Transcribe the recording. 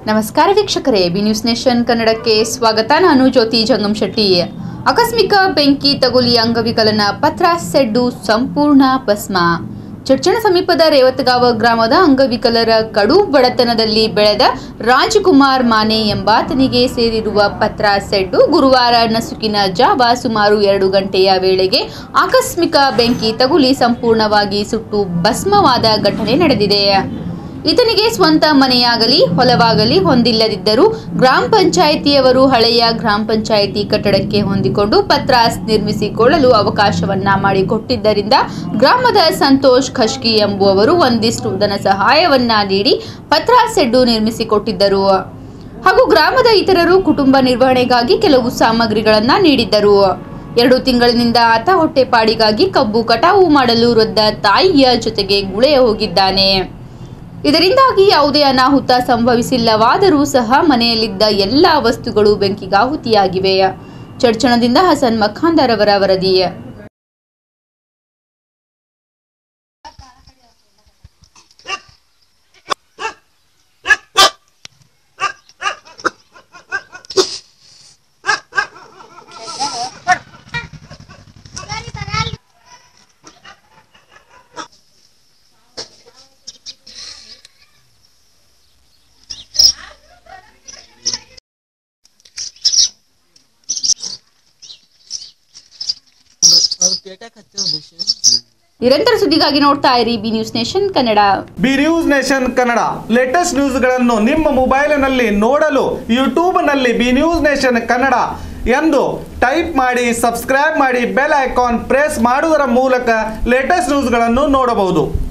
ನಮಸ್ಕಾರ ವೀಕ್ಷಕರೇ, B News nation ಕನ್ನಡಕ್ಕೆ ಸ್ವಾಗತ. ನಾನು ಜ್ಯೋತಿ ಜಂಗಮ್ ಶೆಟ್ಟಿ. ಆಕಸ್ಮಿಕ ಬೆಂಕಿ ತಗುಲಿ ಅಂಗವಿಕಲನ ಪತ್ರ ಸೆಡ್ಡು ಸಂಪೂರ್ಣ ಭಸ್ಮ. ಚಡ್ಚಣ ಸಮೀಪದ ರೇವತಗಾವ ಗ್ರಾಮದ ಅಂಗವಿಕಲರ ಕಡು ಬಡತನದಲ್ಲಿ ಬೆಳೆದ ರಾಜಕುಮಾರ್ ಮಾನೆ ಎಂಬಾತನಿಗೆ ಸೇರಿರುವ ಪತ್ರ ಸೆಡ್ಡು ಗುರುವಾರ ನಸುಕಿನ ಜಾವ ಸುಮಾರು 2 ಗಂಟೆಯ ವೇಳೆಗೆ ಆಕಸ್ಮಿಕ ಬೆಂಕಿ ತಗುಲಿ ಸಂಪೂರ್ಣವಾಗಿ ಸುಟ್ಟು ಭಸ್ಮವಾದ ಘಟನೆ ನಡೆದಿದೆ. ಈತನಿಗೆ ಸ್ವಂತ ಮನೆಯಾಗಲಿ ಹೊಲವಾಗಲಿ ಹೊಂದಿಲ್ಲದಿದ್ದರೂ ಗ್ರಾಮ ಪಂಚಾಯಿತಿಯವರು ಹಳೆಯ ಗ್ರಾಮ ಪಂಚಾಯಿತಿ ಕಟ್ಟಡಕ್ಕೆ ಹೊಂದಿಕೊಂಡು ಪತ್ರಾಸ್ ನಿರ್ಮಿಸಿಕೊಳ್ಳಲು ಅವಕಾಶವನ್ನ ಮಾಡಿಕೊಟ್ಟಿದ್ದರಿಂದ ಗ್ರಾಮದ ಸಂತೋಷ್ ಖಶ್ಕಿ ಎಂಬುವವರು ಒಂದಿಷ್ಟು ಧನ ಸಹಾಯವನ್ನ ನೀಡಿ ಪತ್ರಾಸ್ ಸೆಡ್ಡು ನಿರ್ಮಿಸಿಕೊಟ್ಟಿದ್ದರು. ಹಾಗೂ ಗ್ರಾಮದ ಇತರರು ಕುಟುಂಬ ನಿರ್ವಹಣೆಗಾಗಿ ಕೆಲವು ಸಾಮಗ್ರಿಗಳನ್ನ ನೀಡಿದ್ದರು. 2 ತಿಂಗಳಿನಿಂದ ಆತ ಹೊಟ್ಟೆಪಾಡಿಗಾಗಿ ಕಬ್ಬು ಕಟಾವು ಮಾಡಲು ವೃದ್ಧ ತಾಯಿಯ ಜೊತೆಗೆ ಗುಳೆಯ ಹೋಗಿದ್ದಾನೆ. ಇದರಿಂದಾಗಿ ಯಾವುದೇ ಅನಾಹುತ ಸಂಭವಿಸಿಲ್ಲವಾದರೂ ಸಹ ಮನೆಯಲ್ಲಿದ್ದ ಎಲ್ಲ ವಸ್ತುಗಳು ಬೆಂಕಿಗಾಹುತಿಯಾಗಿವೆ. ಚಡ್ಚಣದಿಂದ ಹಸನ್ ಮಖಾಂದರ್ ಅವರ ವರದಿ. ನಿರಂತರ ಸುದ್ದಿಗಾಗಿ ನೋಡ್ತಾ ಇರಿ B News Nation Kannada. B News Nation Kannada latest ನ್ಯೂಸ್ಗಳನ್ನು ನಿಮ್ಮ ಮೊಬೈಲಿನಲ್ಲಿ ನೋಡಲು ಯೂಟ್ಯೂಬ್ನಲ್ಲಿ ಬಿ ನ್ಯೂಸ್ ನೇಷನ್ ಕನ್ನಡ ಎಂದು ಟೈಪ್ ಮಾಡಿ ಸಬ್ಸ್ಕ್ರೈಬ್ ಮಾಡಿ ಬೆಲ್ ಐಕಾನ್ ಪ್ರೆಸ್ ಮಾಡುವುದರ ಮೂಲಕ ಲೇಟೆಸ್ಟ್ ನ್ಯೂಸ್ಗಳನ್ನು ನೋಡಬಹುದು.